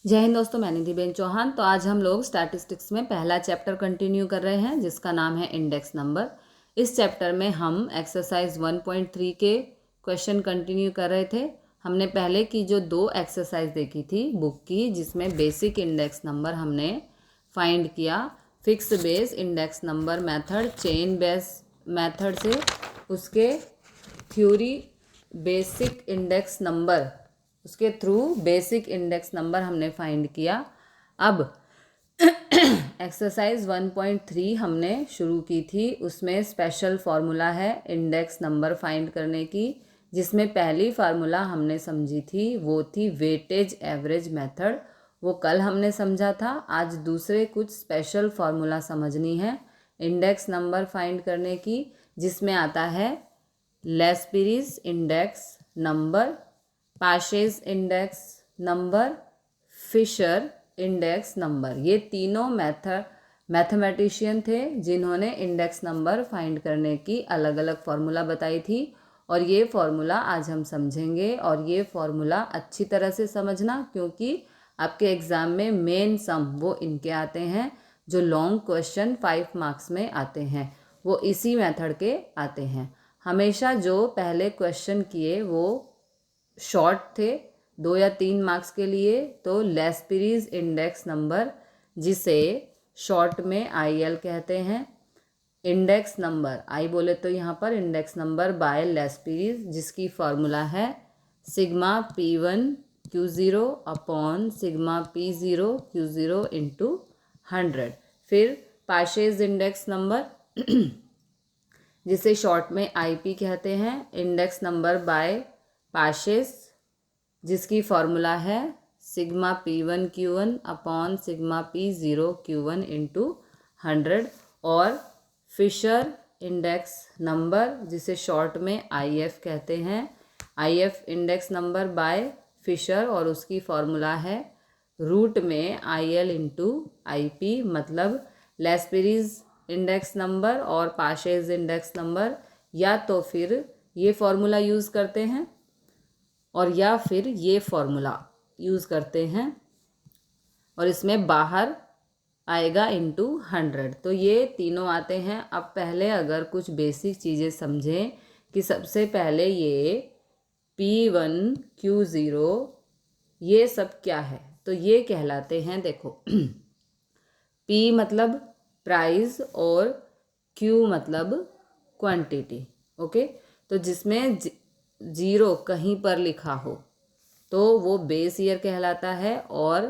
जय हिंद दोस्तों, मैं निधिबेन चौहान। तो आज हम लोग स्टैटिस्टिक्स में पहला चैप्टर कंटिन्यू कर रहे हैं जिसका नाम है इंडेक्स नंबर। इस चैप्टर में हम एक्सरसाइज 1.3 के क्वेश्चन कंटिन्यू कर रहे थे। हमने पहले की जो 2 एक्सरसाइज देखी थी बुक की, जिसमें बेसिक इंडेक्स नंबर हमने फाइंड किया fix base index number method, chain base method से, उसके थ्योरी बेसिक इंडेक्स नंबर, उसके थ्रू बेसिक इंडेक्स नंबर हमने फाइंड किया। अब एक्सरसाइज 1.3 हमने शुरू की थी, उसमें स्पेशल फार्मूला है इंडेक्स नंबर फाइंड करने की, जिसमें पहली फार्मूला हमने समझी थी वो थी वेटेज एवरेज मेथड। वो कल हमने समझा था। आज दूसरे कुछ स्पेशल फार्मूला समझनी है इंडेक्स नंबर फाइंड करने की, जिसमें आता है Laspeyres index number, Paasche's index number, Fisher index number. ये तीनों मैथमेटिशियन थे जिन्होंने इंडेक्स नंबर फाइंड करने की अलग अलग फार्मूला बताई थी, और ये फार्मूला आज हम समझेंगे। और ये फार्मूला अच्छी तरह से समझना, क्योंकि आपके एग्ज़ाम में मेन सम वो इनके आते हैं। जो लॉन्ग क्वेश्चन 5 मार्क्स में आते हैं वो इसी मेथड के आते हैं। हमेशा जो पहले क्वेश्चन किए वो शॉर्ट थे, 2 या 3 मार्क्स के लिए। तो लेस्पिरीज इंडेक्स नंबर, जिसे शॉर्ट में IL कहते हैं, इंडेक्स नंबर आई बोले तो यहाँ पर इंडेक्स नंबर बाय लेस्पिरीज, जिसकी फार्मूला है sigma P1 Q0 upon sigma P0 Q0 into 100। फिर पाशेस इंडेक्स नंबर, जिसे शॉर्ट में IP कहते हैं, इंडेक्स नंबर बाय पाशेस, जिसकी फार्मूला है sigma P1 Q1 upon sigma P0 Q1 into 100। और फिशर इंडेक्स नंबर, जिसे शॉर्ट में IF कहते हैं, IF index number by Fisher, और उसकी फार्मूला है रूट में IL इंटू IP। मतलब लेस्पिरीज इंडेक्स नंबर और पाशेस इंडेक्स नंबर या तो फिर ये फार्मूला यूज़ करते हैं और या फिर ये फार्मूला यूज़ करते हैं, और इसमें बाहर आएगा इंटू 100। तो ये तीनों आते हैं। अब पहले अगर कुछ बेसिक चीज़ें समझें कि सबसे पहले ये P1 Q0 ये सब क्या है, तो ये कहलाते हैं, देखो P मतलब प्राइस और Q मतलब क्वांटिटी। ओके, तो जिसमें 0 कहीं पर लिखा हो तो वो बेस ईयर कहलाता है, और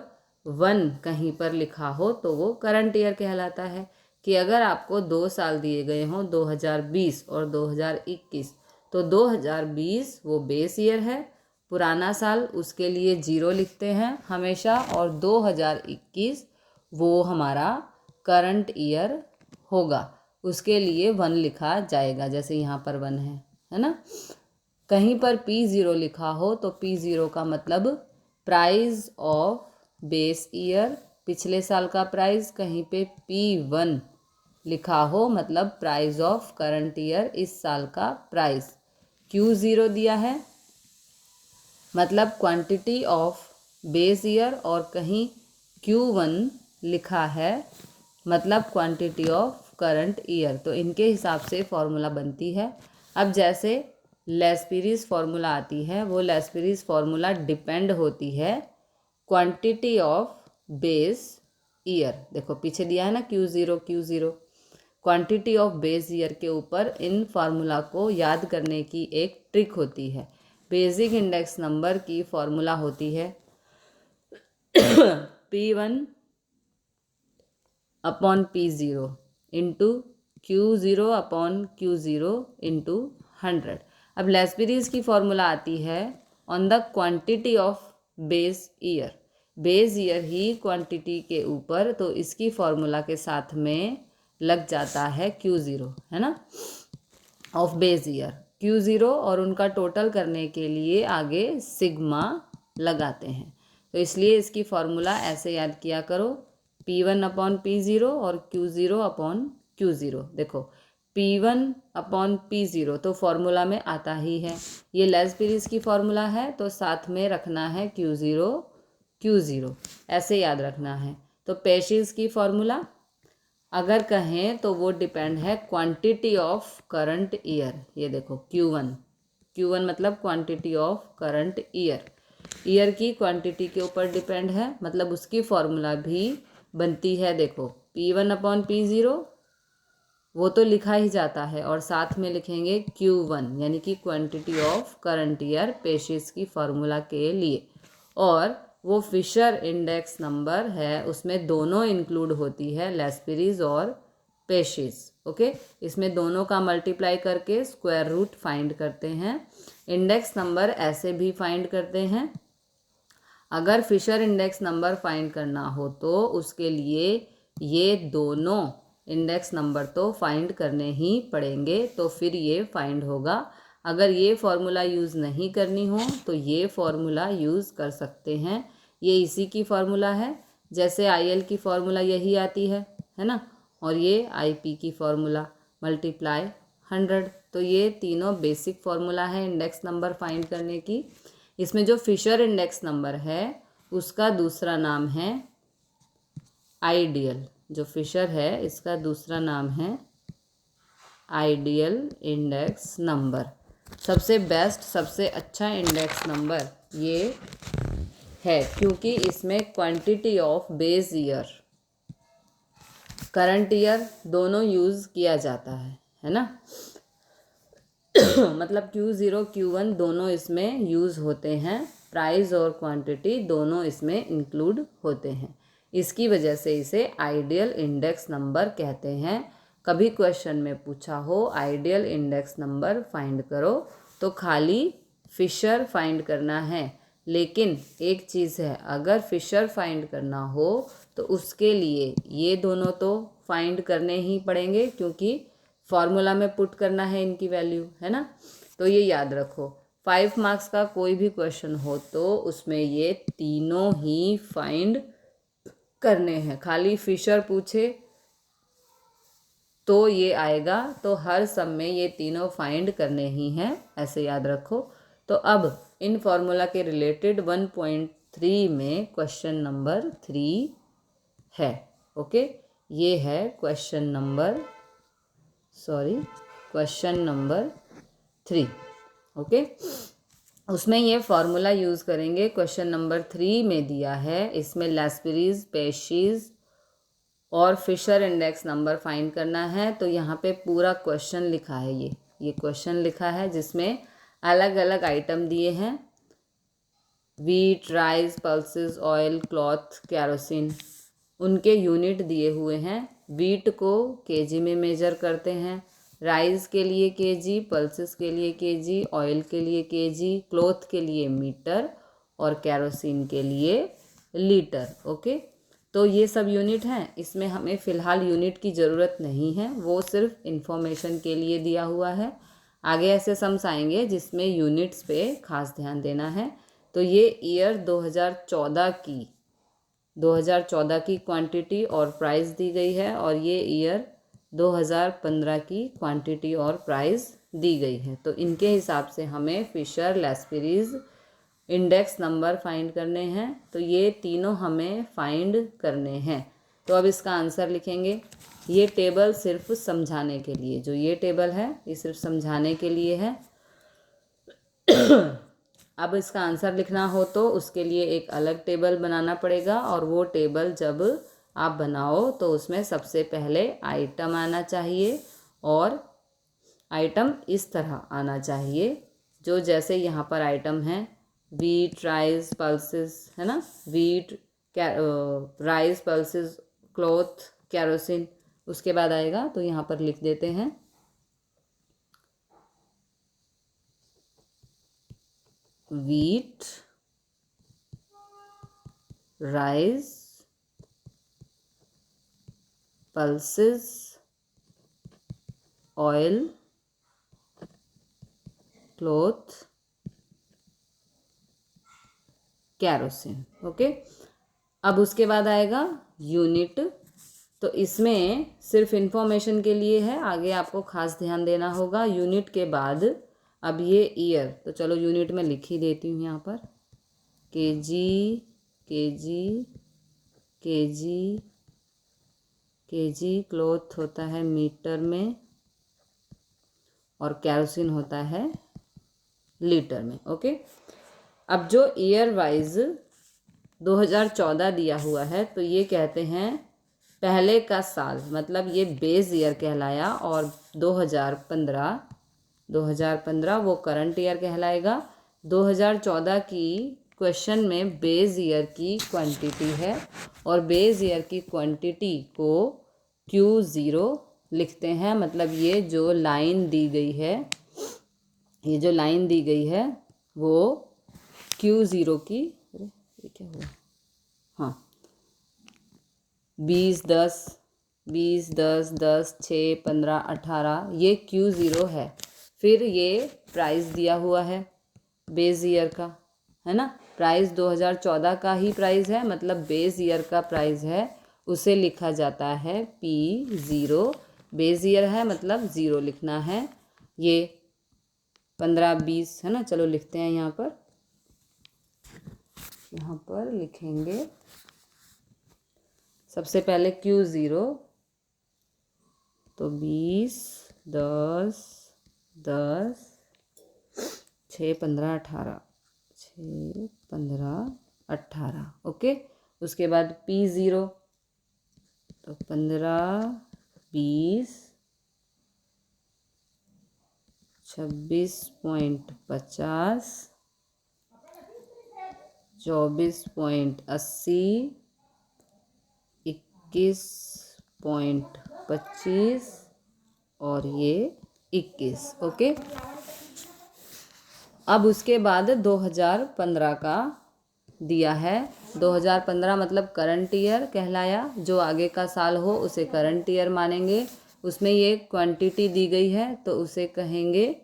1 कहीं पर लिखा हो तो वो करंट ईयर कहलाता है। कि अगर आपको 2 साल दिए गए हों 2020 और 2021, तो 2020 वो बेस ईयर है, पुराना साल, उसके लिए 0 लिखते हैं हमेशा, और 2021 वो हमारा करंट ईयर होगा, उसके लिए 1 लिखा जाएगा, जैसे यहाँ पर 1 है ना। कहीं पर P0 लिखा हो तो P0 का मतलब प्राइस ऑफ बेस ईयर, पिछले साल का प्राइस। कहीं पे P1 लिखा हो मतलब प्राइस ऑफ करंट ईयर, इस साल का प्राइस। Q0 दिया है मतलब क्वांटिटी ऑफ बेस ईयर, और कहीं Q1 लिखा है मतलब क्वांटिटी ऑफ करंट ईयर। तो इनके हिसाब से फॉर्मूला बनती है। अब जैसे लेस्पिरीज फार्मूला आती है, वो लेस्पिरीज फार्मूला डिपेंड होती है क्वांटिटी ऑफ बेस ईयर। देखो पीछे दिया है ना Q0 Q0, quantity of base year के ऊपर इन फार्मूला को याद करने की एक ट्रिक होती है। बेसिक इंडेक्स नंबर की फार्मूला होती है P1 upon P0 into Q0 upon Q0 into 100। अब लेस्पिरीज की फॉर्मूला आती है on the quantity of base year, base year he quantity के ऊपर, तो इसकी फॉर्मूला के साथ में लग जाता है Q0, है ना, ऑफ बेस ईयर Q0, और उनका टोटल करने के लिए आगे सिग्मा लगाते हैं। तो इसलिए इसकी फॉर्मूला ऐसे याद किया करो, P1 अपॉन P0 और Q0 अपॉन Q0। देखो P1 अपॉन P0 तो फॉर्मूला में आता ही है, ये लेस्पिरीज की फॉर्मूला है, तो साथ में रखना है Q0 Q0, ऐसे याद रखना है। तो पेशिस की फॉर्मूला अगर कहें तो वो डिपेंड है क्वांटिटी ऑफ करंट ईयर। ये देखो Q1 मतलब क्वांटिटी ऑफ करंट ईयर की क्वांटिटी के ऊपर डिपेंड है, मतलब उसकी फॉर्मूला भी बनती है। देखो P1/P0 वो तो लिखा ही जाता है, और साथ में लिखेंगे Q1 यानी कि क्वांटिटी ऑफ करंट ईयर पेशिस की फॉर्मूला के लिए। और वो फिशर इंडेक्स नंबर है, उसमें दोनों इंक्लूड होती है, लेस्पिरीज और पेशिस। ओके, इसमें दोनों का मल्टीप्लाई करके स्क्वायर रूट फाइंड करते हैं। इंडेक्स नंबर ऐसे भी फाइंड करते हैं। अगर फिशर इंडेक्स नंबर फाइंड करना हो तो उसके लिए ये दोनों इंडेक्स नंबर तो फाइंड करने ही पड़ेंगे, तो फिर ये फाइंड होगा। अगर ये फॉर्मूला यूज़ नहीं करनी हो तो ये फॉर्मूला यूज़ कर सकते हैं। ये इसी की फॉर्मूला है, जैसे IL की फॉर्मूला यही आती है ना, और ये IP की फॉर्मूला मल्टीप्लाई 100। तो ये तीनों बेसिक फॉर्मूला है इंडेक्स नंबर फाइंड करने की। इसमें जो फिशर इंडेक्स नंबर है उसका दूसरा नाम है आइडियल। जो फिशर है इसका दूसरा नाम है आइडियल इंडेक्स नंबर। सबसे बेस्ट, सबसे अच्छा इंडेक्स नंबर ये है, क्योंकि इसमें quantity of base year, current year दोनों यूज़ किया जाता है ना। मतलब Q0 Q1 दोनों इसमें यूज़ होते हैं, प्राइस और क्वांटिटी दोनों इसमें इंक्लूड होते हैं। इसकी वजह से इसे आइडियल इंडेक्स नंबर कहते हैं। कभी क्वेश्चन में पूछा हो आइडियल इंडेक्स नंबर फाइंड करो, तो खाली फिशर फाइंड करना है। लेकिन एक चीज़ है, अगर फिशर फाइंड करना हो तो उसके लिए ये दोनों तो फाइंड करने ही पड़ेंगे, क्योंकि फॉर्मूला में पुट करना है इनकी वैल्यू, है ना। तो ये याद रखो, 5 मार्क्स का कोई भी क्वेश्चन हो तो उसमें ये तीनों ही फाइंड करने हैं। खाली फिशर पूछे तो ये आएगा, तो हर सम में ये तीनों फाइंड करने ही हैं, ऐसे याद रखो। तो अब इन फॉर्मूला के रिलेटेड 1.3 में क्वेश्चन नंबर 3 है। ओके, ये है क्वेश्चन नंबर 3। ओके, उसमें ये फॉर्मूला यूज़ करेंगे। क्वेश्चन नंबर 3 में दिया है, इसमें लेस्पिरीज, पेशिस और फिशर इंडेक्स नंबर फाइंड करना है। तो यहाँ पे पूरा क्वेश्चन लिखा है, ये क्वेश्चन लिखा है जिसमें अलग अलग आइटम दिए हैं। Wheat, rice, pulses, oil, cloth, kerosene, उनके यूनिट दिए हुए हैं। वीट को केजी में मेजर करते हैं, राइस के लिए केजी, पल्सेस के लिए केजी, ऑयल के लिए केजी, क्लॉथ के लिए मीटर और कैरोसिन के लिए लीटर। ओके, तो ये सब यूनिट हैं। इसमें हमें फ़िलहाल यूनिट की ज़रूरत नहीं है, वो सिर्फ इन्फॉर्मेशन के लिए दिया हुआ है। आगे ऐसे सम्स आएंगे जिसमें यूनिट्स पे खास ध्यान देना है। तो ये ईयर 2014 की क्वांटिटी और प्राइस दी गई है, और ये ईयर 2015 की क्वांटिटी और प्राइस दी गई है। तो इनके हिसाब से हमें फिशर, लेस्पिरीज इंडेक्स नंबर फाइंड करने हैं। तो ये तीनों हमें फाइंड करने हैं। तो अब इसका आंसर लिखेंगे। ये टेबल सिर्फ समझाने के लिए, जो ये टेबल है ये सिर्फ समझाने के लिए है। अब इसका आंसर लिखना हो तो उसके लिए एक अलग टेबल बनाना पड़ेगा, और वो टेबल जब आप बनाओ तो उसमें सबसे पहले आइटम आना चाहिए, और आइटम इस तरह आना चाहिए, जो जैसे यहाँ पर आइटम है वीट, राइस, पल्सेस, है ना। Wheat, rice, pulses, cloth, kerosene, उसके बाद आएगा। तो यहाँ पर लिख देते हैं wheat, rice, pulses, oil, cloth, kerosene. Okay, अब उसके बाद आएगा यूनिट। तो इसमें सिर्फ इन्फॉर्मेशन के लिए है, आगे आपको खास ध्यान देना होगा। यूनिट के बाद अब ये ईयर, तो चलो यूनिट में लिख ही देती हूँ यहाँ पर, KG, KG, KG, KG cloth होता है मीटर में और केरोसिन होता है लीटर में। ओके, अब जो ईयर वाइज 2014 दिया हुआ है तो ये कहते हैं पहले का साल, मतलब ये बेस ईयर कहलाया, और 2015 वो करंट ईयर कहलाएगा। 2014 की क्वेश्चन में बेस ईयर की क्वांटिटी है और बेस ईयर की क्वांटिटी को Q0 लिखते हैं। मतलब ये जो लाइन दी गई है, ये जो लाइन दी गई है वो Q0 की, अरे ये क्या हुआ, हाँ 20, 10, 20, 10, 10, 6, 15, 18, ये Q0 है। फिर ये प्राइस दिया हुआ है बेस ईयर का, है ना। प्राइस 2014 का ही प्राइस है, मतलब बेस ईयर का प्राइस है, उसे लिखा जाता है P0। बेस ईयर है मतलब 0 लिखना है। ये 15, 20 है ना। चलो लिखते हैं यहाँ पर लिखेंगे सबसे पहले Q0, तो 20, 10, 10, 6, 15, 18, 6, 15, 18। ओके, उसके बाद P0, तो 15, 20, 26.50, 24.80, 21.25 और ये 21। ओके, अब उसके बाद 2015 का दिया है। 2015 मतलब करंट ईयर कहलाया, जो आगे का साल हो उसे करंट ईयर मानेंगे। उसमें ये क्वांटिटी दी गई है तो उसे कहेंगे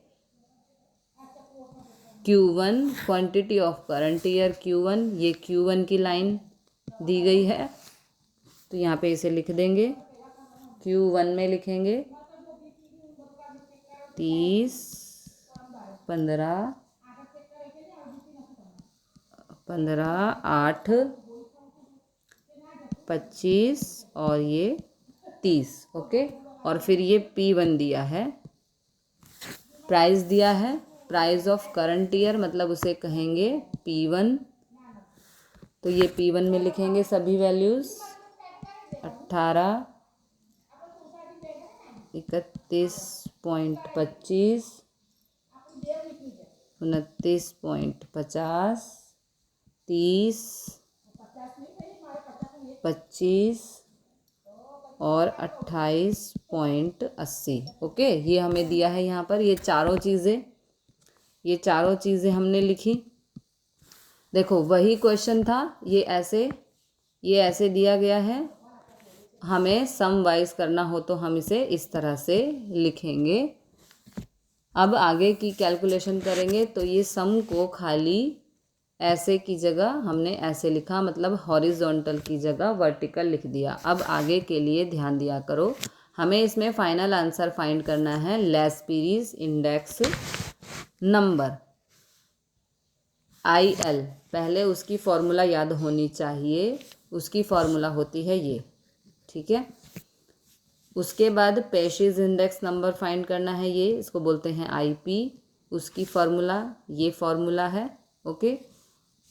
Q1, quantity of current year Q1। ये Q1 की लाइन दी गई है तो यहाँ पे इसे लिख देंगे। Q1 में लिखेंगे 30, 15, 8, 25 और ये 30। ओके, और फिर ये P1 दिया है, प्राइस दिया है, प्राइस ऑफ करंट ईयर, मतलब उसे कहेंगे P1। तो ये P1 में लिखेंगे सभी वैल्यूज़ 18, 31.25, 29.50, 30, 25 और 28.80। ओके, ये हमें दिया है यहाँ पर। ये चारों चीज़ें हमने लिखी। देखो वही क्वेश्चन था, ये ऐसे दिया गया है। हमें सम वाइज करना हो तो हम इसे इस तरह से लिखेंगे। अब आगे की कैलकुलेशन करेंगे तो ये सम को खाली ऐसे की जगह हमने ऐसे लिखा, मतलब हॉरिजॉन्टल की जगह वर्टिकल लिख दिया। अब आगे के लिए ध्यान दिया करो, हमें इसमें फाइनल आंसर फाइंड करना है लैस्पेरीज इंडेक्स नंबर IL। पहले उसकी फॉर्मूला याद होनी चाहिए, उसकी फॉर्मूला होती है ये, ठीक है। उसके बाद पेशिज इंडेक्स नंबर फाइंड करना है, ये इसको बोलते हैं IP। उसकी फॉर्मूला ये फॉर्मूला है। ओके,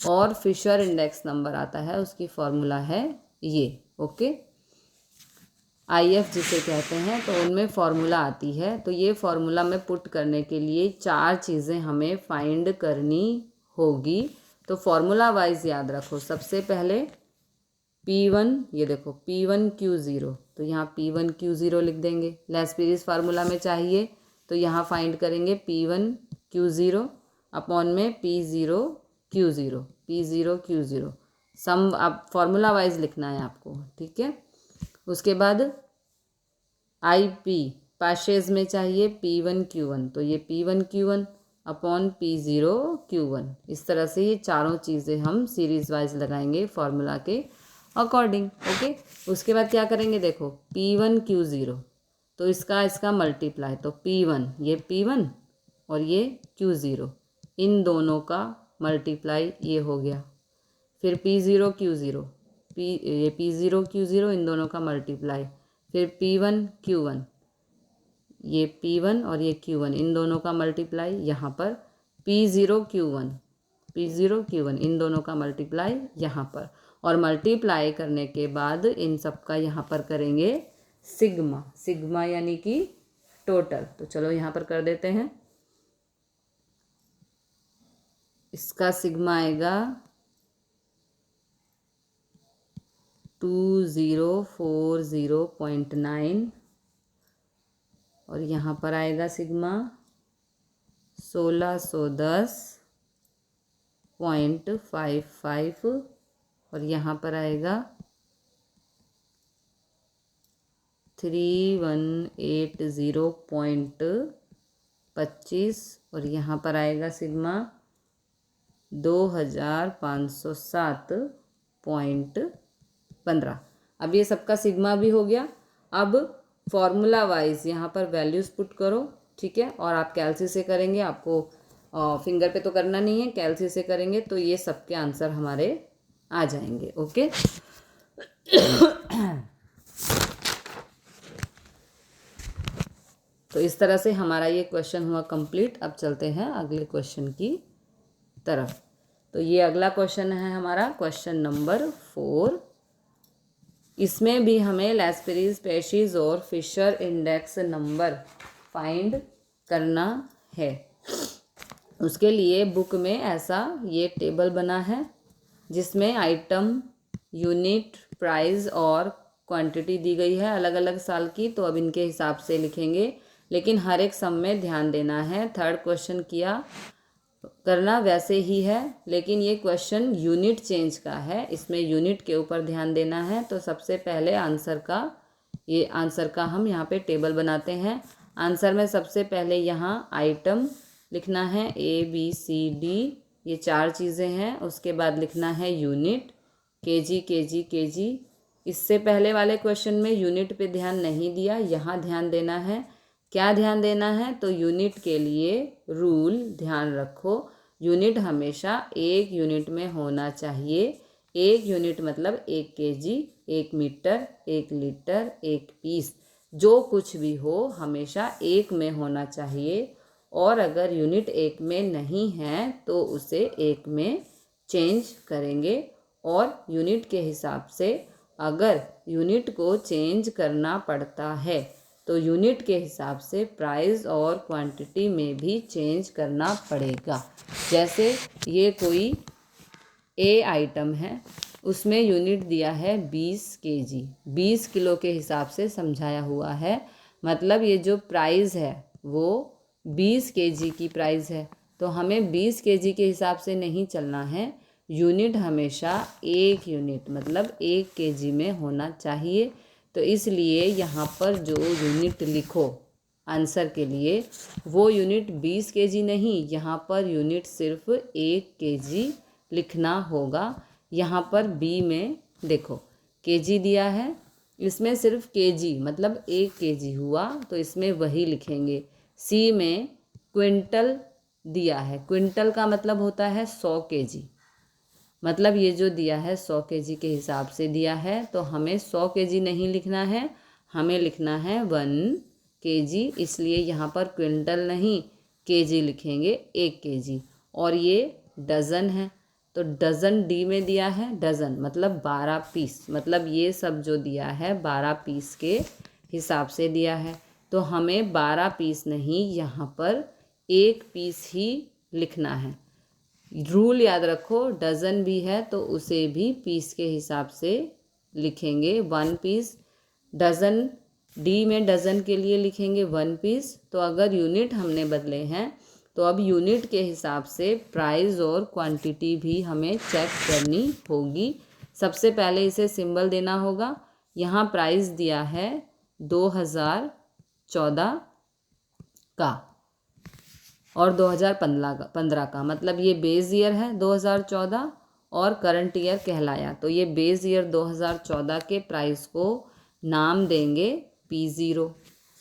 और फिशर इंडेक्स नंबर आता है, उसकी फॉर्मूला है ये। ओके, IF जिसे कहते हैं, तो उनमें फॉर्मूला आती है। तो ये फॉर्मूला में पुट करने के लिए 4 चीज़ें हमें फाइंड करनी होगी। तो फॉर्मूला वाइज याद रखो, सबसे पहले P1, ये देखो P1 Q0, तो यहाँ P1 Q0 लिख देंगे। लैस्पेरीज फार्मूला में चाहिए तो यहाँ फाइंड करेंगे P1 Q0 अपॉन में P0 Q0 सम आप फॉर्मूला वाइज लिखना है आपको, ठीक है। उसके बाद IP पाशेज में चाहिए P1 Q1, तो ये P1 Q1 upon P0 Q1। इस तरह से ये चारों चीज़ें हम सीरीज वाइज लगाएंगे फॉर्मूला के अकॉर्डिंग। ओके, उसके बाद क्या करेंगे, देखो P1 Q0, तो इसका मल्टीप्लाई, तो P1 ये P1 और ये Q0, इन दोनों का मल्टीप्लाई ये हो गया। फिर P0 Q0, ये P0 Q0 इन दोनों का मल्टीप्लाई, फिर P1 Q1, ये P1 और ये Q1 इन दोनों का मल्टीप्लाई, यहाँ पर P0 Q1, P0 Q1 इन दोनों का मल्टीप्लाई यहाँ पर, और मल्टीप्लाई करने के बाद इन सब का यहाँ पर करेंगे सिग्मा, सिग्मा यानी कि टोटल। तो चलो यहाँ पर कर देते हैं, इसका सिग्मा आएगा 2040.9 और यहाँ पर आएगा सिग्मा 1610.55 और यहाँ पर आएगा 3180.25 और यहाँ पर आएगा सिग्मा 2507.15। अब ये सबका सिग्मा भी हो गया। अब फॉर्मूला वाइज यहाँ पर वैल्यूज़ पुट करो, ठीक है, और आप कैलसी से करेंगे, आपको फिंगर पे तो करना नहीं है, कैलसी से करेंगे तो ये सबके आंसर हमारे आ जाएंगे। ओके तो इस तरह से हमारा ये क्वेश्चन हुआ कंप्लीट। अब चलते हैं अगले क्वेश्चन की तरफ। तो ये अगला क्वेश्चन है हमारा क्वेश्चन नंबर 4। इसमें भी हमें लैस्पेरी स्पेशीज और फिशर इंडेक्स नंबर फाइंड करना है। उसके लिए बुक में ऐसा ये टेबल बना है जिसमें आइटम, यूनिट, प्राइस और क्वांटिटी दी गई है अलग अलग साल की। तो अब इनके हिसाब से लिखेंगे, लेकिन हर एक सम में ध्यान देना है। थर्ड क्वेश्चन किया करना वैसे ही है, लेकिन ये क्वेश्चन यूनिट चेंज का है, इसमें यूनिट के ऊपर ध्यान देना है। तो सबसे पहले आंसर का हम यहाँ पे टेबल बनाते हैं। आंसर में सबसे पहले यहाँ आइटम लिखना है ABCD, ये 4 चीज़ें हैं। उसके बाद लिखना है यूनिट KG KG KG। इससे पहले वाले क्वेश्चन में यूनिट पे ध्यान नहीं दिया, यहाँ ध्यान देना है। क्या ध्यान देना है? तो यूनिट के लिए रूल ध्यान रखो, यूनिट हमेशा 1 यूनिट में होना चाहिए। 1 यूनिट मतलब 1 kg, 1 मीटर, 1 लीटर, 1 पीस, जो कुछ भी हो हमेशा 1 में होना चाहिए। और अगर यूनिट 1 में नहीं है तो उसे 1 में चेंज करेंगे। और यूनिट के हिसाब से अगर यूनिट को चेंज करना पड़ता है तो यूनिट के हिसाब से प्राइस और क्वांटिटी में भी चेंज करना पड़ेगा। जैसे ये कोई A आइटम है, उसमें यूनिट दिया है 20 kg, 20 किलो के हिसाब से समझाया हुआ है। मतलब ये जो प्राइस है वो 20 kg की प्राइस है, तो हमें 20 kg के हिसाब से नहीं चलना है। यूनिट हमेशा 1 यूनिट मतलब 1 kg में होना चाहिए। तो इसलिए यहाँ पर जो यूनिट लिखो आंसर के लिए, वो यूनिट 20 kg नहीं, यहाँ पर यूनिट सिर्फ 1 kg लिखना होगा। यहाँ पर बी में देखो kg दिया है, इसमें सिर्फ kg मतलब 1 kg हुआ, तो इसमें वही लिखेंगे। सी में क्विंटल दिया है, क्विंटल का मतलब होता है 100 kg, मतलब ये जो दिया है 100 kg के हिसाब से दिया है, तो हमें 100 kg नहीं लिखना है, हमें लिखना है 1 kg। इसलिए यहाँ पर क्विंटल नहीं kg लिखेंगे, 1 kg। और ये डज़न है, तो डज़न डी में दिया है, डज़न मतलब 12 पीस, मतलब ये सब जो दिया है 12 पीस के हिसाब से दिया है। तो हमें 12 पीस नहीं, यहाँ पर 1 पीस ही लिखना है। रूल याद रखो, डज़न भी है तो उसे भी पीस के हिसाब से लिखेंगे, 1 पीस। डज़न डी में डज़न के लिए लिखेंगे 1 पीस। तो अगर यूनिट हमने बदले हैं तो अब यूनिट के हिसाब से प्राइस और क्वांटिटी भी हमें चेक करनी होगी। सबसे पहले इसे सिंबल देना होगा। यहाँ प्राइस दिया है 2014 का और 2015 का, मतलब ये बेस ईयर है 2014 और करंट ईयर कहलाया। तो ये बेस ईयर 2014 के प्राइस को नाम देंगे P0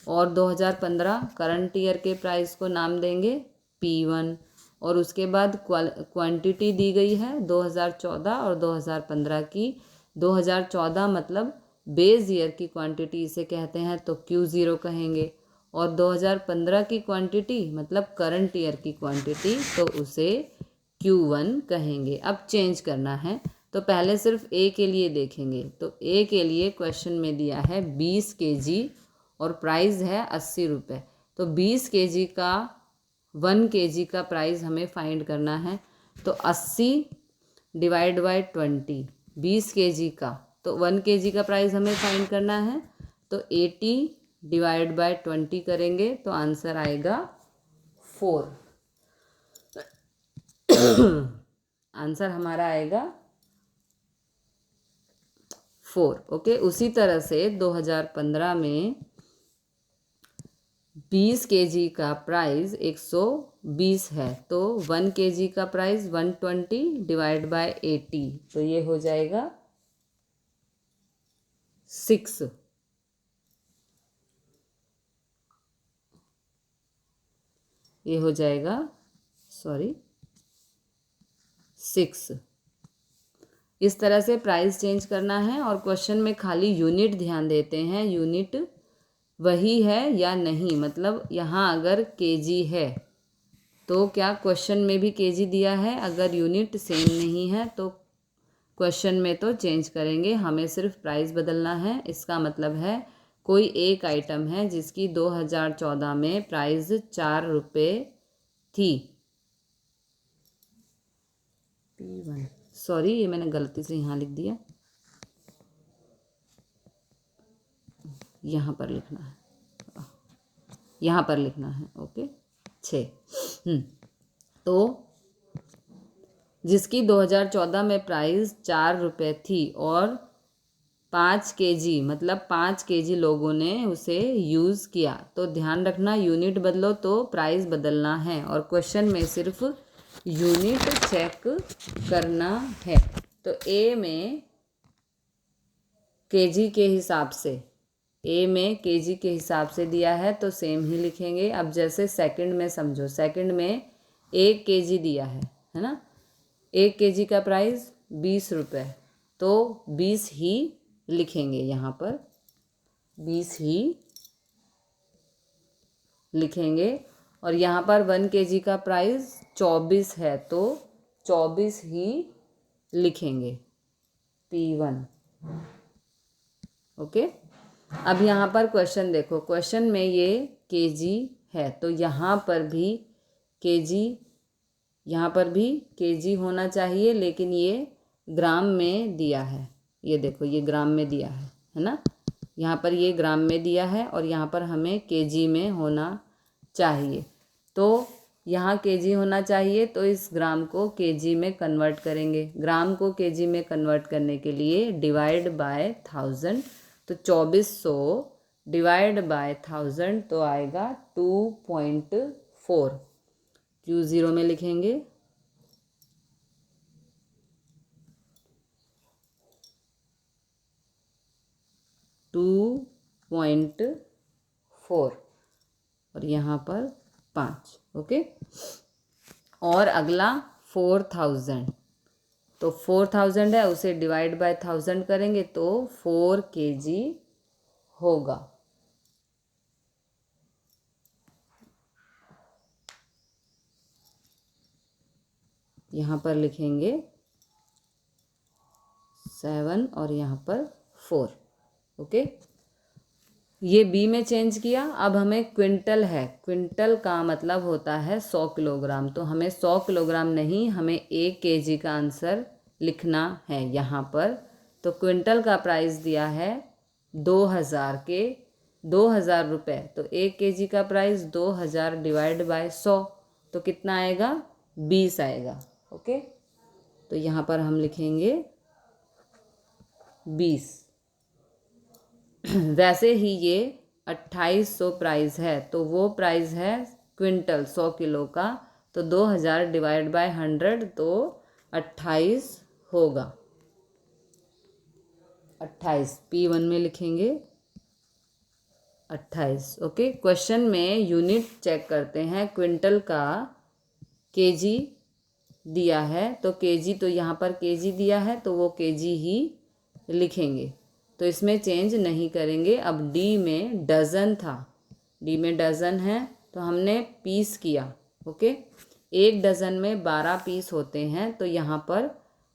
और 2015 करंट ईयर के प्राइस को नाम देंगे P1 और उसके बाद क्वांटिटी दी गई है 2014 और 2015 की। 2014 मतलब बेस ईयर की क्वांटिटी इसे कहते हैं, तो Q0 कहेंगे। और 2015 की क्वांटिटी मतलब करंट ईयर की क्वांटिटी, तो उसे Q1 कहेंगे। अब चेंज करना है, तो पहले सिर्फ ए के लिए देखेंगे। तो ए के लिए क्वेश्चन में दिया है 20 kg और प्राइस है 80 रुपये। तो 20 kg का 1 kg का प्राइस हमें फाइंड करना है। तो 80 डिवाइड बाय 20, 20 kg का, तो 1 kg का प्राइस हमें फाइंड करना है। तो 80 डिवाइड बाय 20 करेंगे तो आंसर आएगा 4। आंसर हमारा आएगा 4। ओके। उसी तरह से 2015 में 20 kg का प्राइस 120 है, तो 1 kg का प्राइस 120 डिवाइड बाय 80, तो ये हो जाएगा 6। ये हो जाएगा 6। इस तरह से प्राइस चेंज करना है। और क्वेश्चन में खाली यूनिट ध्यान देते हैं, यूनिट वही है या नहीं। मतलब यहाँ अगर केजी है तो क्या क्वेश्चन में भी केजी दिया है? अगर यूनिट सेम नहीं है तो क्वेश्चन में तो चेंज करेंगे, हमें सिर्फ प्राइस बदलना है। इसका मतलब है कोई एक आइटम है जिसकी 2014 में प्राइस 4 रुपये थी। P1, सॉरी ये मैंने गलती से यहाँ लिख दिया, यहाँ पर लिखना है, यहाँ पर लिखना है। ओके 6। तो जिसकी 2014 में प्राइस 4 रुपये थी और 5 kg मतलब 5 kg लोगों ने उसे यूज़ किया, तो ध्यान रखना यूनिट बदलो तो प्राइस बदलना है। और क्वेश्चन में सिर्फ यूनिट चेक करना है। तो ए में केजी के हिसाब से, ए में केजी के हिसाब से दिया है तो सेम ही लिखेंगे। अब जैसे सेकंड में समझो, सेकंड में 1 kg दिया है ना। 1 kg का प्राइस 20 रुपये, तो 20 ही लिखेंगे, यहाँ पर 20 ही लिखेंगे। और यहाँ पर 1 kg का प्राइस 24 है, तो 24 ही लिखेंगे, P1। ओके। अब यहाँ पर क्वेश्चन देखो, क्वेश्चन में ये केजी है तो यहाँ पर भी केजी, यहाँ पर भी केजी होना चाहिए, लेकिन ये ग्राम में दिया है। ये देखो ये ग्राम में दिया है ना। यहाँ पर ये ग्राम में दिया है और यहाँ पर हमें केजी में होना चाहिए। तो यहाँ केजी होना चाहिए, तो इस ग्राम को केजी में कन्वर्ट करेंगे। ग्राम को केजी में कन्वर्ट करने के लिए डिवाइड बाय 1000, तो 2400 डिवाइड बाय 1000 तो आएगा 2.4। Q0 में लिखेंगे 2.4 और यहाँ पर 5। ओके। और अगला 4000, तो 4000 है, उसे डिवाइड बाय 1000 करेंगे तो 4 kg होगा। यहाँ पर लिखेंगे 7 और यहाँ पर 4। ओके। ये बी में चेंज किया। अब हमें क्विंटल है, क्विंटल का मतलब होता है 100 किलोग्राम, तो हमें 100 किलोग्राम नहीं, हमें 1 kg का आंसर लिखना है यहाँ पर। तो क्विंटल का प्राइस दिया है 2000 रुपये, तो 1 kg का प्राइस 2000 डिवाइड बाय 100, तो कितना आएगा? 20 आएगा। ओके। तो यहाँ पर हम लिखेंगे 20। वैसे ही ये 2800 प्राइस है, तो वो प्राइस है क्विंटल 100 किलो का, तो 2000 डिवाइड बाय 100 तो 28 होगा। 28 P1 में लिखेंगे 28। ओके। क्वेश्चन में यूनिट चेक करते हैं। क्विंटल का केजी दिया है, तो केजी तो यहाँ पर केजी दिया है तो वो केजी ही लिखेंगे, तो इसमें चेंज नहीं करेंगे। अब डी में डज़न था, डी में डज़न है तो हमने पीस किया। ओके, एक डज़न में 12 पीस होते हैं, तो यहाँ पर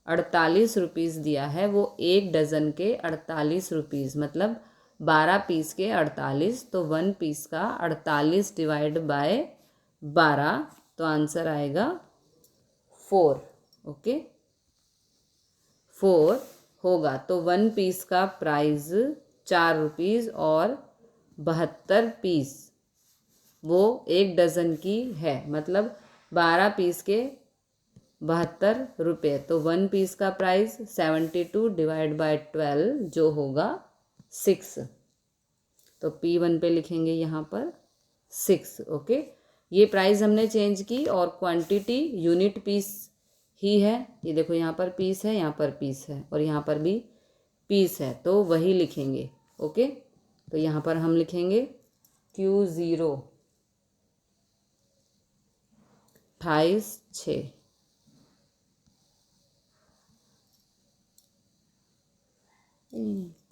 48 रुपीज़ दिया है, वो एक डज़न के 48 रुपीज़, मतलब 12 पीस के 48, तो 1 पीस का 48 डिवाइड बाय 12, तो आंसर आएगा 4। ओके, 4 होगा, तो 1 पीस का प्राइस 4 रुपीज़ और 72 पीस वो एक डज़न की है, मतलब 12 पीस के 72 रुपये, तो 1 पीस का प्राइस 72 डिवाइड बाय 12 जो होगा 6, तो P1 पे लिखेंगे यहाँ पर 6। ओके, ये प्राइस हमने चेंज की और क्वांटिटी यूनिट पीस ही है। ये देखो यहाँ पर पीस है, यहाँ पर पीस है और यहाँ पर भी पीस है, तो वही लिखेंगे। ओके, तो यहाँ पर हम लिखेंगे Q0 28 6,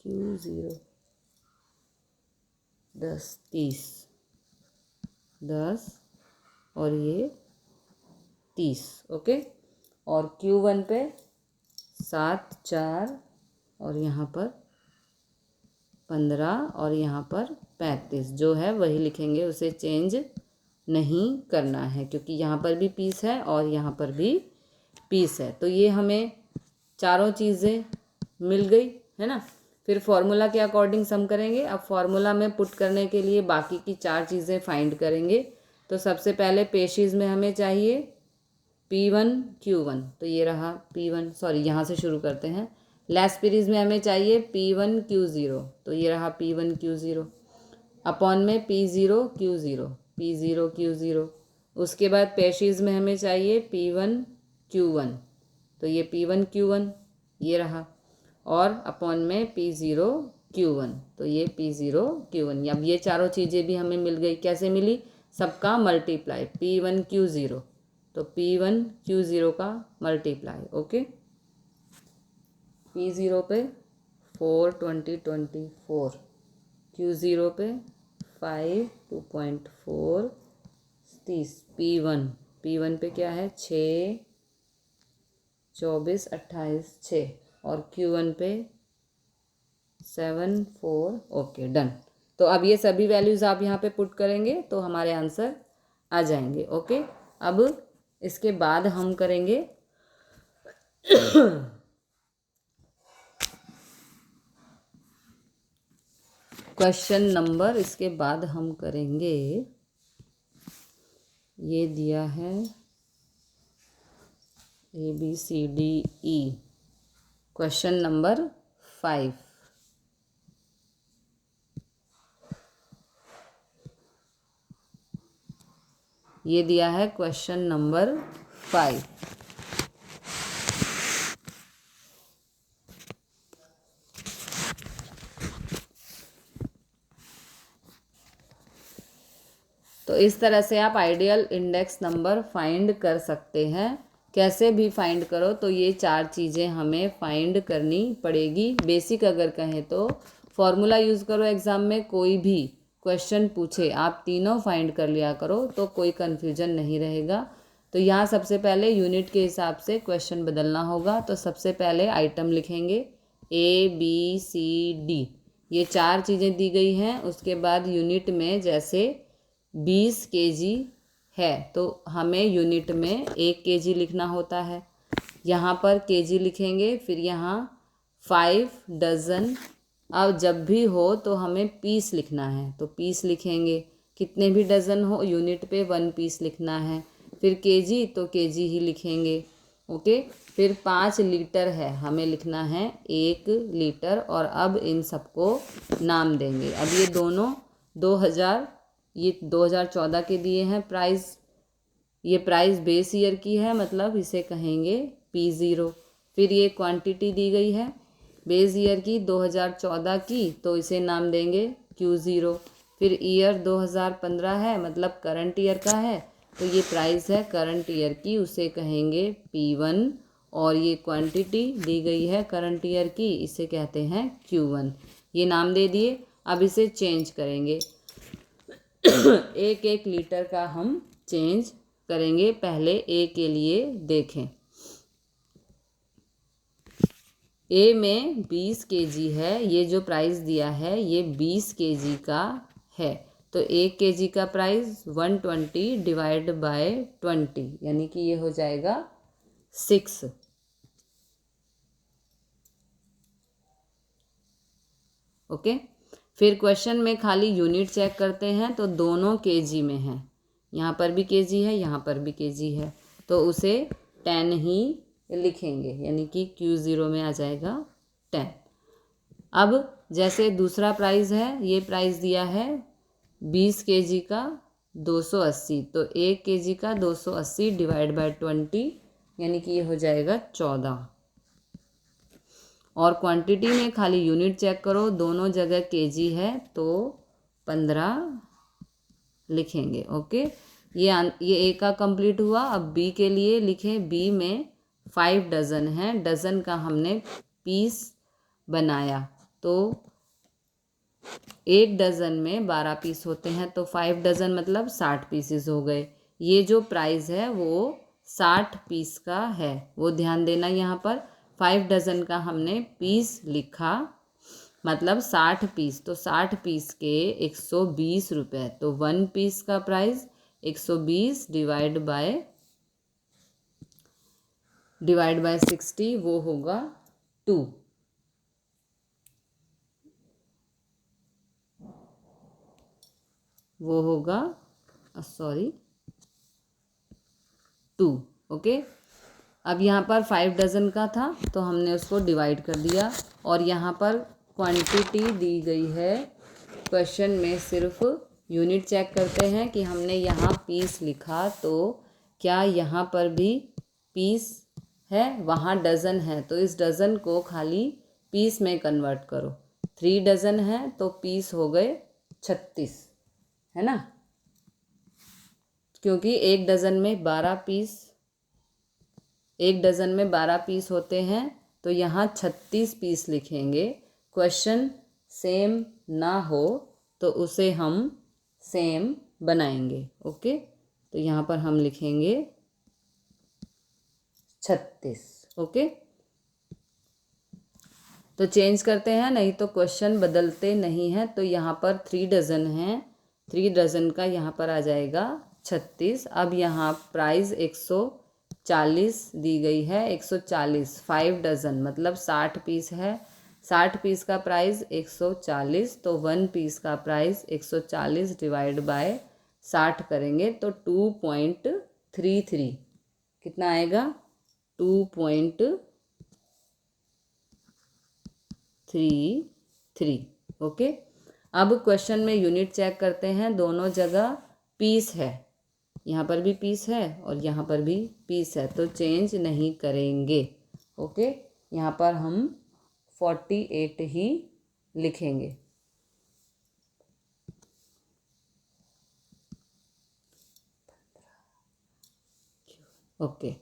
Q0 10 30 10 और ये 30। ओके, और Q1 पे 7 4 और यहाँ पर 15 और यहाँ पर 35 जो है वही लिखेंगे, उसे चेंज नहीं करना है क्योंकि यहाँ पर भी पीस है और यहाँ पर भी पीस है। तो ये हमें चारों चीज़ें मिल गई है ना। फिर फॉर्मूला के अकॉर्डिंग सम करेंगे। अब फॉर्मूला में पुट करने के लिए बाकी की 4 चीज़ें फाइंड करेंगे। तो सबसे पहले पेशीज़ में हमें चाहिए P1 Q1, तो ये रहा P1, सॉरी यहाँ से शुरू करते हैं। लेस पीरीज में हमें चाहिए P1 Q0, तो ये रहा P1 Q0, अपॉन में P0 Q0, P0 Q0। उसके बाद पेशीज़ में हमें चाहिए P1 Q1, तो ये P1 Q1 ये रहा, और अपॉन में P0 Q1, तो ये P0 Q1। अब ये चारों चीज़ें भी हमें मिल गई। कैसे मिली? सबका मल्टीप्लाई, P1 Q0, तो P1 Q0 का मल्टीप्लाई। ओके, P0 पे 4 20 24, Q0 पे 5 2.4 30, P1 पे क्या है 6 24 28 6, और Q1 पे 7 4। Okay, done. तो अब ये सभी वैल्यूज़ आप यहाँ पे पुट करेंगे तो हमारे आंसर आ जाएंगे। ओके, अब इसके बाद हम करेंगे क्वेश्चन नंबर, इसके बाद हम करेंगे, ये दिया है ABCDE, क्वेश्चन नंबर 5। ये दिया है क्वेश्चन नंबर 5। तो इस तरह से आप आइडियल इंडेक्स नंबर फाइंड कर सकते हैं। कैसे भी फाइंड करो तो ये 4 चीज़ें हमें फाइंड करनी पड़ेगी। बेसिक अगर कहें तो फॉर्मूला यूज़ करो, एग्ज़ाम में कोई भी क्वेश्चन पूछे आप तीनों फाइंड कर लिया करो तो कोई कन्फ्यूजन नहीं रहेगा। तो यहाँ सबसे पहले यूनिट के हिसाब से क्वेश्चन बदलना होगा। तो सबसे पहले आइटम लिखेंगे ABCD, ये 4 चीज़ें दी गई हैं। उसके बाद यूनिट में जैसे 20 kg है तो हमें यूनिट में 1 kg लिखना होता है। यहाँ पर kg लिखेंगे, फिर यहाँ 5 डज़न। अब जब भी हो तो हमें पीस लिखना है, तो पीस लिखेंगे। कितने भी डज़न हो यूनिट पे 1 पीस लिखना है। फिर kg तो kg ही लिखेंगे। ओके, फिर 5 लीटर है, हमें लिखना है 1 लीटर। और अब इन सबको नाम देंगे। अब ये दोनों 2014 के दिए हैं प्राइस। ये प्राइस बेस ईयर की है, मतलब इसे कहेंगे P0। फिर ये क्वांटिटी दी गई है बेस ईयर की 2014 की, तो इसे नाम देंगे Q0। फिर ईयर 2015 है, मतलब करंट ईयर का है, तो ये प्राइस है करंट ईयर की, उसे कहेंगे P1, और ये क्वांटिटी दी गई है करंट ईयर की, इसे कहते हैं Q1। ये नाम दे दिए। अब इसे चेंज करेंगे। एक एक लीटर का हम चेंज करेंगे। पहले ए के लिए देखें। ए में 20 kg है, ये जो प्राइस दिया है ये 20 kg का है। तो 1 kg का प्राइस 120 डिवाइड बाय 20, यानी कि ये हो जाएगा 6। ओके। फिर क्वेश्चन में खाली यूनिट चेक करते हैं, तो दोनों kg में है। यहाँ पर भी kg है, यहाँ पर भी kg है, तो उसे 10 ही लिखेंगे, यानी कि Q0 में आ जाएगा 10। अब जैसे दूसरा प्राइस है, ये प्राइस दिया है 20 kg का 280, तो 1 kg का 280 डिवाइड बाय 20, यानी कि ये हो जाएगा 14। और क्वांटिटी में खाली यूनिट चेक करो, दोनों जगह kg है तो 15 लिखेंगे। ओके। ये ए का कंप्लीट हुआ। अब बी के लिए लिखें। बी में 5 डज़न है, डज़न का हमने पीस बनाया, तो 1 डज़न में 12 पीस होते हैं, तो 5 डज़न मतलब 60 पीसेस हो गए। ये जो प्राइस है वो 60 पीस का है, वो ध्यान देना। यहाँ पर 5 डज़न का हमने पीस लिखा, मतलब 60 पीस, तो 60 पीस के 120 रुपये, तो 1 पीस का प्राइस 120 डिवाइड बाय 60, वो होगा 2। वो होगा 2। ओके। अब यहाँ पर 5 डज़न का था तो हमने उसको डिवाइड कर दिया, और यहाँ पर क्वांटिटी दी गई है क्वेश्चन में। सिर्फ यूनिट चेक करते हैं कि हमने यहाँ पीस लिखा, तो क्या यहाँ पर भी पीस है? वहाँ डज़न है, तो इस डज़न को खाली पीस में कन्वर्ट करो। 3 डज़न है तो पीस हो गए 36, है ना, क्योंकि 1 डज़न में 12 पीस, 1 डज़न में 12 पीस होते हैं, तो यहाँ 36 पीस लिखेंगे। क्वेश्चन सेम ना हो तो उसे हम सेम बनाएंगे। ओके। तो यहाँ पर हम लिखेंगे 36। ओके। तो चेंज करते हैं, नहीं तो क्वेश्चन बदलते नहीं हैं। तो यहाँ पर 3 डज़न है, 3 डज़न का यहाँ पर आ जाएगा 36। अब यहाँ प्राइस 140 दी गई है, 140, 5 डज़न मतलब 60 पीस है, 60 पीस का प्राइस 140, तो 1 पीस का प्राइस 140 डिवाइड बाय 60 करेंगे तो 2.33 कितना आएगा? 2.33। ओके। अब क्वेश्चन में यूनिट चेक करते हैं, दोनों जगह पीस है, यहाँ पर भी पीस है और यहाँ पर भी पीस है, तो चेंज नहीं करेंगे। ओके। यहाँ पर हम 48 ही लिखेंगे। ओके।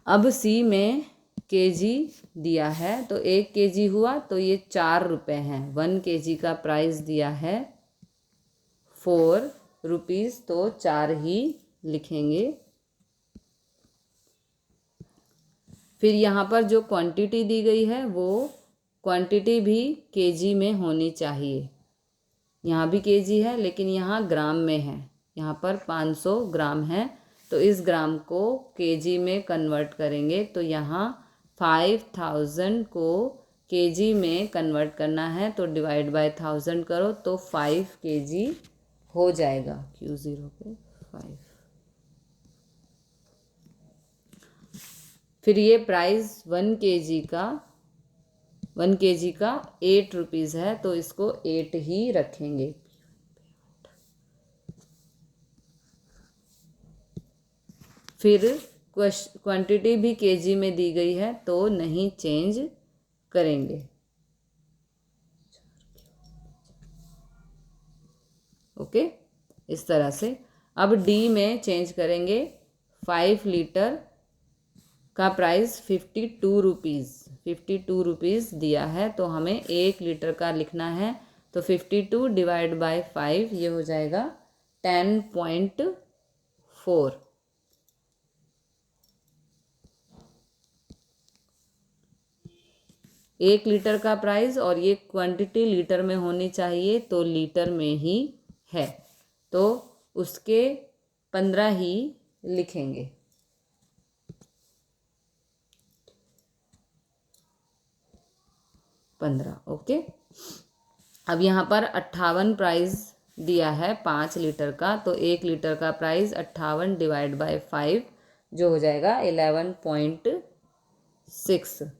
अब सी में केजी दिया है, तो 1 kg हुआ तो ये 4 रुपये हैं। 1 kg का प्राइस दिया है 4 रुपीज़, तो 4 ही लिखेंगे। फिर यहाँ पर जो क्वांटिटी दी गई है वो क्वांटिटी भी केजी में होनी चाहिए। यहाँ भी केजी है लेकिन यहाँ ग्राम में है, यहाँ पर 500 ग्राम है, तो इस ग्राम को केजी में कन्वर्ट करेंगे। तो यहाँ 5000 को केजी में कन्वर्ट करना है, तो डिवाइड बाय 1000 करो तो 5 kg हो जाएगा। Q0 पे 5। फिर ये प्राइस 1 kg का 8 रुपीज़ है, तो इसको 8 ही रखेंगे। फिर क्वांटिटी भी केजी में दी गई है तो नहीं चेंज करेंगे। ओके। इस तरह से अब डी में चेंज करेंगे, 5 लीटर का प्राइस 52 रुपीज़, 52 रुपीज़ दिया है, तो हमें 1 लीटर का लिखना है। तो 52 डिवाइड बाय 5 ये हो जाएगा 10.4। एक लीटर का प्राइस और ये क्वांटिटी लीटर में होनी चाहिए, तो लीटर में ही है, तो उसके 15 ही लिखेंगे। ओके। अब यहाँ पर 58 प्राइस दिया है 5 लीटर का, तो 1 लीटर का प्राइस 58 डिवाइड बाय 5 जो हो जाएगा 11.6,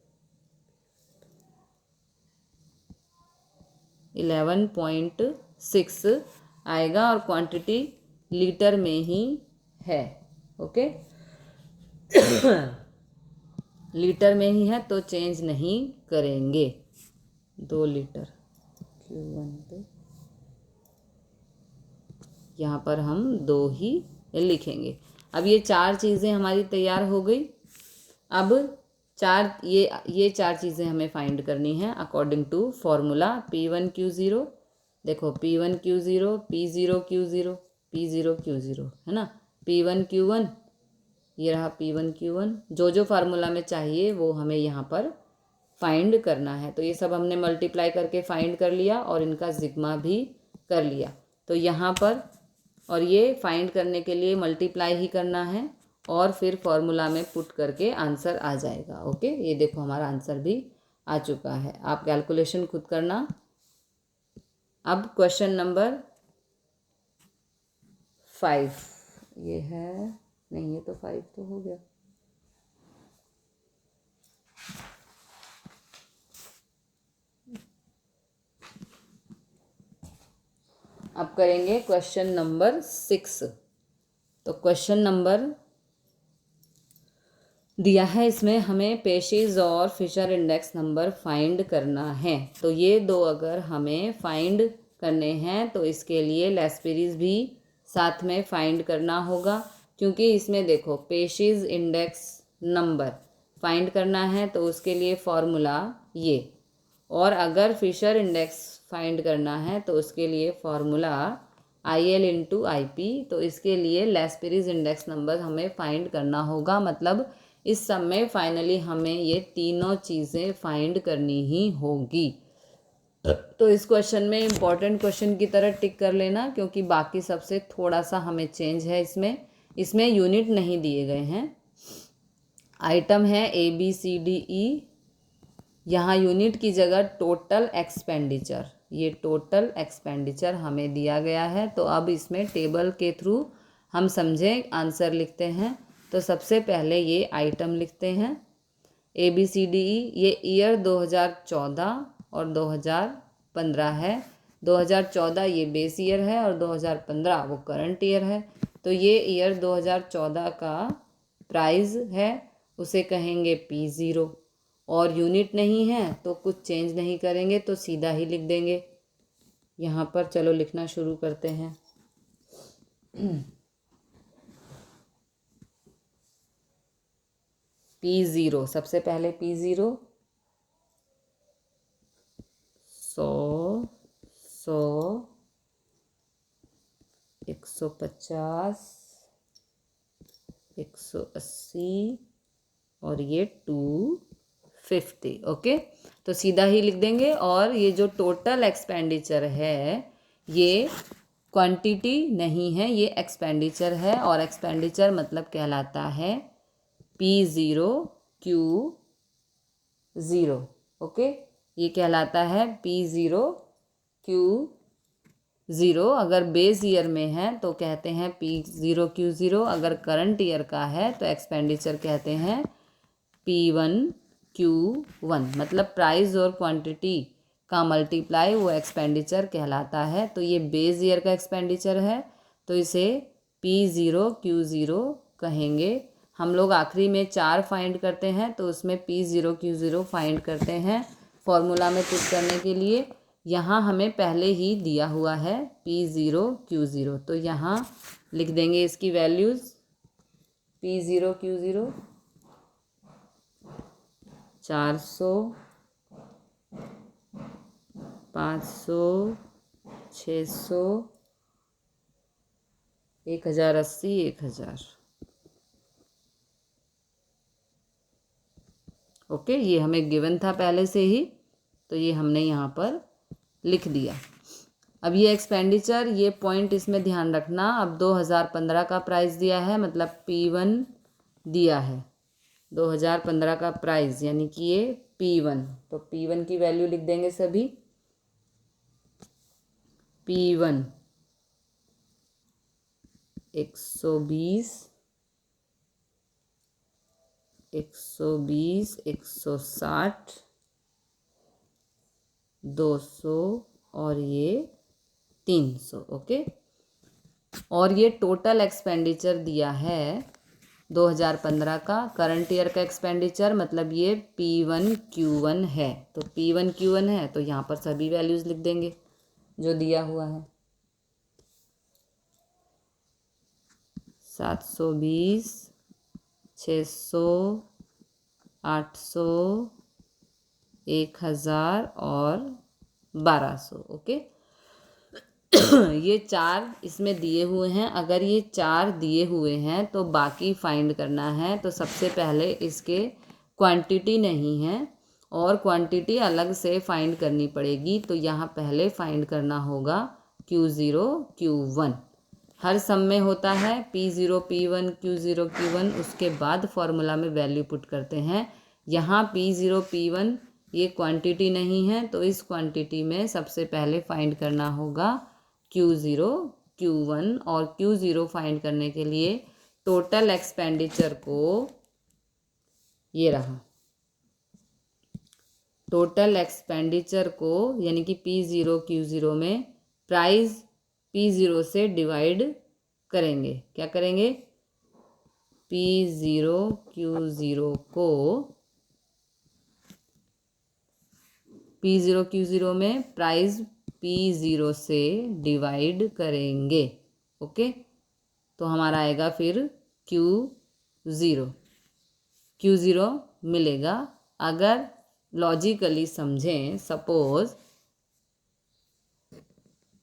11.6 आएगा और क्वांटिटी लीटर में ही है। ओके लीटर में ही है तो चेंज नहीं करेंगे। 2 लीटर Q1 पे यहाँ पर हम 2 ही लिखेंगे। अब ये 4 चीज़ें हमारी तैयार हो गई। अब ये 4 चीज़ें हमें फाइंड करनी है अकॉर्डिंग टू फॉर्मूला P1Q0। देखो P1Q0, P0Q0, P0Q0 है ना, P1Q1, ये रहा P1Q1। जो फार्मूला में चाहिए वो हमें यहाँ पर फाइंड करना है। तो ये सब हमने मल्टीप्लाई करके फाइंड कर लिया और इनका सिग्मा भी कर लिया। तो यहाँ पर और ये फाइंड करने के लिए मल्टीप्लाई ही करना है और फिर फॉर्मूला में पुट करके आंसर आ जाएगा। ओके, ये देखो हमारा आंसर भी आ चुका है। आप कैलकुलेशन खुद करना। अब क्वेश्चन नंबर 5 ये है, नहीं ये तो 5 तो हो गया। अब करेंगे क्वेश्चन नंबर 6। तो क्वेश्चन नंबर दिया है, इसमें हमें पेशीज और फिशर इंडेक्स नंबर फाइंड करना है। तो ये दो अगर हमें फाइंड करने हैं तो इसके लिए लेस्पेरीज भी साथ में फाइंड करना होगा, क्योंकि इसमें देखो पेशीज इंडेक्स नंबर फाइंड करना है तो उसके लिए फॉर्मूला ये, और अगर फिशर इंडेक्स फाइंड करना है तो उसके लिए फॉर्मूला IL इंटू IP। तो इसके लिए लेस्पेरीज इंडेक्स नंबर हमें फाइंड करना होगा। मतलब इस सब में फाइनली हमें ये तीनों चीज़ें फाइंड करनी ही होगी। तो इस क्वेश्चन में इम्पॉर्टेंट क्वेश्चन की तरह टिक कर लेना, क्योंकि बाकी सबसे थोड़ा सा हमें चेंज है। इसमें यूनिट नहीं दिए गए हैं। आइटम है ABCDE, यहाँ यूनिट की जगह टोटल एक्सपेंडिचर, ये टोटल एक्सपेंडिचर हमें दिया गया है। तो अब इसमें टेबल के थ्रू हम समझें, आंसर लिखते हैं। तो सबसे पहले ये आइटम लिखते हैं ABCDE, ये ईयर 2014 और 2015 है। 2014 ये बेस ईयर है और 2015 वो करंट ईयर है। तो ये ईयर 2014 का प्राइस है, उसे कहेंगे P0, और यूनिट नहीं है तो कुछ चेंज नहीं करेंगे, तो सीधा ही लिख देंगे यहाँ पर। चलो लिखना शुरू करते हैं। P0, सबसे पहले P0 100, 150, 180 और ये 250। ओके, तो सीधा ही लिख देंगे। और ये जो टोटल एक्सपेंडिचर है ये क्वांटिटी नहीं है, ये एक्सपेंडिचर है, और एक्सपेंडिचर मतलब कहलाता है P0Q0। ओके, ये कहलाता है P0Q0। अगर बेस ईयर में है तो कहते हैं P0Q0, अगर करंट ईयर का है तो एक्सपेंडिचर कहते हैं P1Q1। मतलब प्राइस और क्वांटिटी का मल्टीप्लाई वो एक्सपेंडिचर कहलाता है। तो ये बेस ईयर का एक्सपेंडिचर है, तो इसे P0Q0 कहेंगे। हम लोग आखिरी में 4 फाइंड करते हैं, तो उसमें P0Q0 फाइंड करते हैं फॉर्मूला में पुट करने के लिए। यहाँ हमें पहले ही दिया हुआ है P0 Q0, तो यहाँ लिख देंगे इसकी वैल्यूज़। P0 Q0 400, 500, 600, 1080, 1000। ओके, ये हमें गिवन था पहले से ही, तो ये हमने यहाँ पर लिख दिया। अब ये एक्सपेंडिचर, ये पॉइंट इसमें ध्यान रखना। अब 2015 का प्राइस दिया है, मतलब P1 दिया है 2015 का प्राइस, यानी कि ये P1, तो P1 की वैल्यू लिख देंगे सभी। P1 120, 120, 160, 200 और ये 300। ओके, और ये टोटल एक्सपेंडिचर दिया है 2015 का, करंट ईयर का एक्सपेंडिचर, मतलब ये P1 Q1 है। तो P1 Q1 है, तो यहाँ पर सभी वैल्यूज़ लिख देंगे जो दिया हुआ है। 720, 600, 800, 1000 और 1200। ओके, ये 4 इसमें दिए हुए हैं। अगर ये 4 दिए हुए हैं तो बाकी फाइंड करना है। तो सबसे पहले इसके क्वांटिटी नहीं है और क्वांटिटी अलग से फाइंड करनी पड़ेगी। तो यहाँ पहले फाइंड करना होगा Q0 Q1। हर सम में होता है P0 P1 Q0 Q1, उसके बाद फॉर्मूला में वैल्यू पुट करते हैं। यहाँ P0 P1 ये क्वांटिटी नहीं है, तो इस क्वांटिटी में सबसे पहले फाइंड करना होगा Q0 Q1। और Q0 फाइंड करने के लिए टोटल एक्सपेंडिचर को, ये रहा टोटल एक्सपेंडिचर को, यानी कि P0 Q0 में प्राइस P0 से डिवाइड करेंगे। क्या करेंगे? P0 Q0 को P0 Q0 में प्राइस P0 से डिवाइड करेंगे। ओके, तो हमारा आएगा फिर Q0 मिलेगा। अगर लॉजिकली समझें, सपोज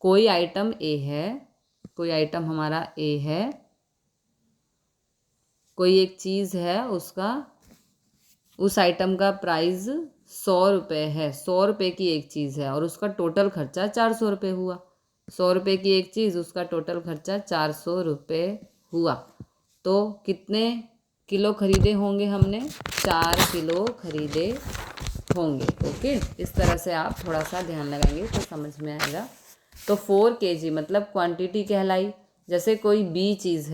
कोई आइटम A है, कोई आइटम हमारा A है, कोई एक चीज़ है, उस आइटम का प्राइस 100 रुपये है। 100 रुपये की एक चीज़ है और उसका टोटल खर्चा 400 रुपये हुआ। 100 रुपये की एक चीज़, उसका टोटल खर्चा 400 रुपये हुआ। तो कितने किलो खरीदे होंगे हमने? 4 किलो खरीदे होंगे। ओके, इस तरह से आप थोड़ा सा ध्यान लगाएंगे तो समझ में आएगा। तो 4 kg मतलब क्वांटिटी कहलाई। जैसे कोई बी चीज़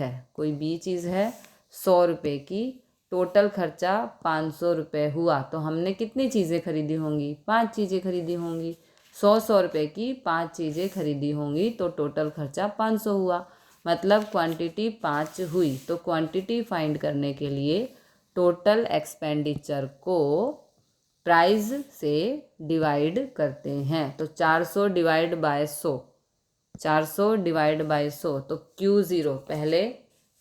है 100 रुपये की, टोटल खर्चा 500 रुपये हुआ, तो हमने कितनी चीज़ें खरीदी होंगी? 5 चीज़ें खरीदी होंगी। 100 रुपये की 5 चीज़ें खरीदी होंगी, तो टोटल खर्चा 500 हुआ, मतलब क्वांटिटी 5 हुई। तो क्वांटिटी फाइंड करने के लिए टोटल एक्सपेंडिचर को प्राइस से डिवाइड करते हैं। तो 400 डिवाइड बाय 100, 400 डिवाइड बाय 100, तो Q0 पहले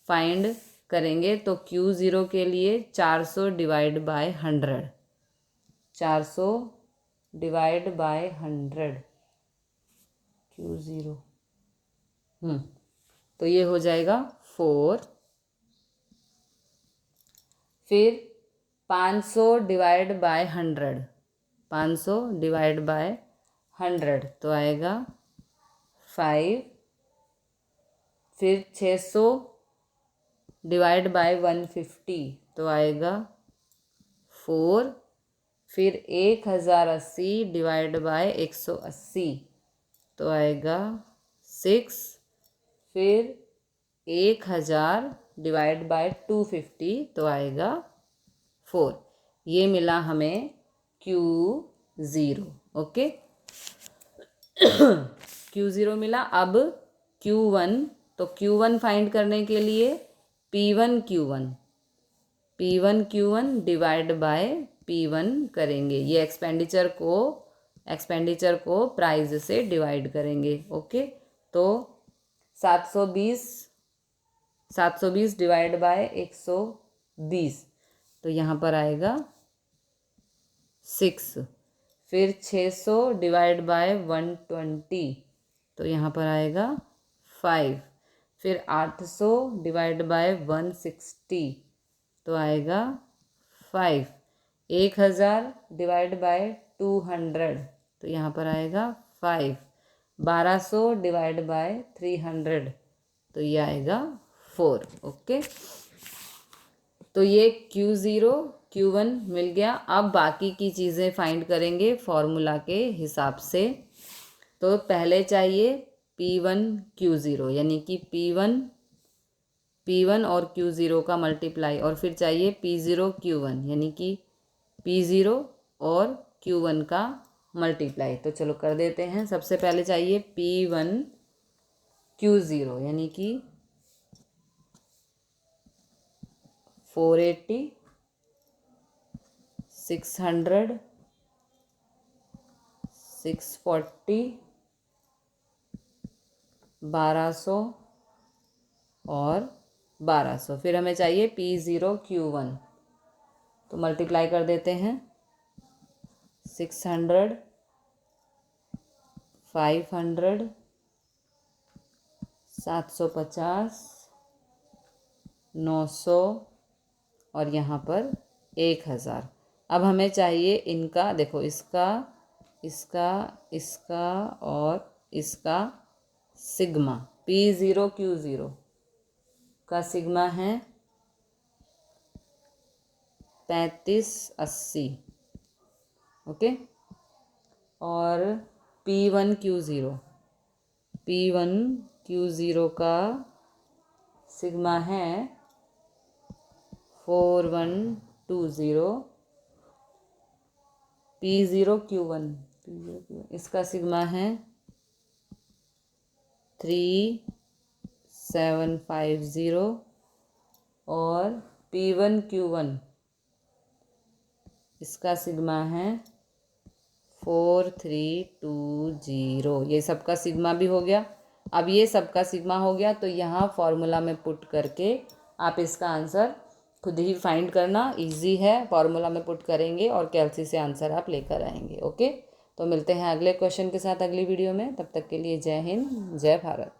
फाइंड करेंगे। तो Q0 के लिए 400 divide by 100, 400 divide by 100 Q0, तो ये हो जाएगा 4। फिर 500 डिवाइड बाय 100, 500 डिवाइड बाय 100 तो आएगा 5। फिर 600 डिवाइड बाय 150 तो आएगा 4। फिर 1080 डिवाइड बाय 180 तो आएगा 6। फिर 1000 डिवाइड बाय 250 तो आएगा 4। ये मिला हमें Q0। ओके, Q0 मिला। अब Q1, तो Q1 फाइंड करने के लिए P1 Q1 divide by P1 करेंगे। ये एक्सपेंडिचर को एक्सपेंडिचर को प्राइस से डिवाइड करेंगे। ओके, तो 720 डिवाइड बाय 120, तो यहाँ पर आएगा 6। फिर 600 डिवाइड बाय 120, तो यहाँ पर आएगा 5। फिर 800 डिवाइड बाय 160, तो आएगा 5। 1000 डिवाइड बाय 200, तो यहाँ पर आएगा 5। 1200 डिवाइड बाय 300, तो ये आएगा 4। ओके, तो ये Q0 Q1 मिल गया। अब बाकी की चीज़ें फाइंड करेंगे फॉर्मूला के हिसाब से। तो पहले चाहिए P1 Q0, यानी कि P1 और Q0 का मल्टीप्लाई, और फिर चाहिए P0 Q1, यानी कि P0 और Q1 का मल्टीप्लाई। तो चलो कर देते हैं। सबसे पहले चाहिए P1 Q0, यानी कि 480, 600, 640, 1200 और 1200। फिर हमें चाहिए P0 Q1, तो मल्टीप्लाई कर देते हैं। 600, 500, 750, 900 और यहाँ पर 1000। अब हमें चाहिए इनका, देखो इसका, इसका, इसका और इसका सिग्मा। P0 Q0 का सिग्मा है 3580। ओके, और P1 Q0 का सिग्मा है 4120। P0 Q1 इसका सिग्मा है 3750 और P1 Q1 इसका सिग्मा है 4320। ये सबका सिग्मा भी हो गया। अब ये सबका सिग्मा हो गया, तो यहाँ फॉर्मूला में पुट करके आप इसका आंसर खुद ही फाइंड करना। इजी है, फॉर्मूला में पुट करेंगे और कैलसी से आंसर आप लेकर आएंगे। ओके, तो मिलते हैं अगले क्वेश्चन के साथ अगली वीडियो में। तब तक के लिए जय हिंद, जय भारत।